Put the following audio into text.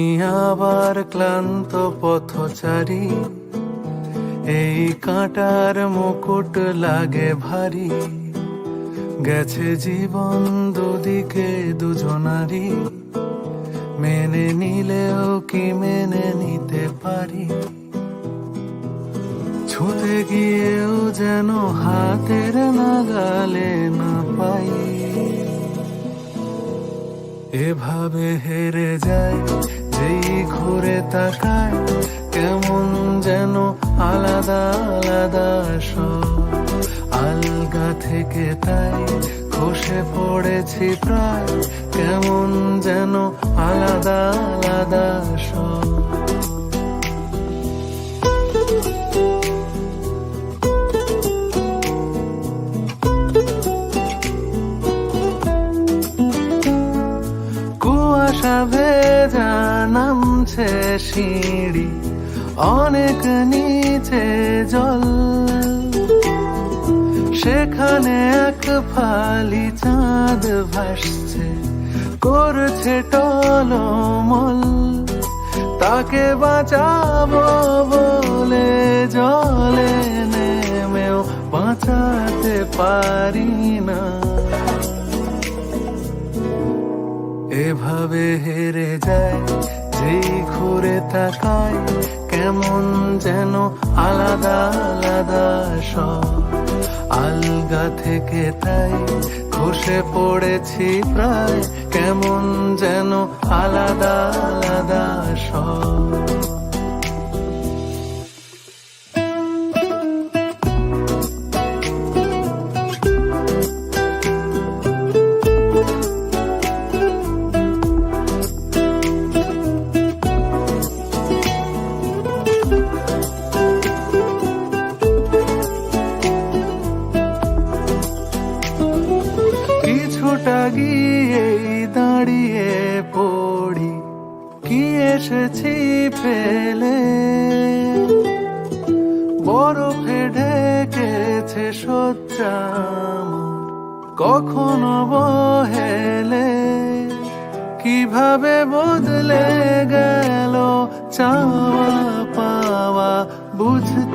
আমি আবার ক্লান্ত পথচারী, এই কাঁটার মুকুট লাগে ভারী। গেছে জীবন দুদিকে দুজনারই, মেনে নিলেও কি মেনে নিতে পারি? ছুঁতে গিয়েও যেন হাতের নাগালে না পাই। এভাবে হেরে যায় যেই ঘুরে তাকায়, কেমন যেন আলাদা আলাদা সব। আলগা থেকে তাই খসে পড়েছি প্রায়, কেমন যেন আলাদা আলাদা সব। কুয়াশা ভেজা নামছে সিঁড়ি, অনেক নিচে জল। সেখানে এক ফালি চাঁদ ভাসছে, করছে টলমল। তাকে বাঁচাবো বলে জলে নেমেও বাঁচাতে পারি না। এভাবে হেরে যায় যেই ঘুরে তাকায়, কেমন যেন আলাদা আলাদা সব। আলগা থেকে তাই খসে পড়েছি প্রায়, কেমন যেন আলাদা আলাদা সব। কিছুটা গিয়েই দাঁড়িয়ে পড়ি, কি এসেছি ফেলে। বরফে ঢেকেছে শয্যা আমার, কখনো বহেলে। কিভাবে বদলে গেল চাওয়া পাওয়া বুঝতে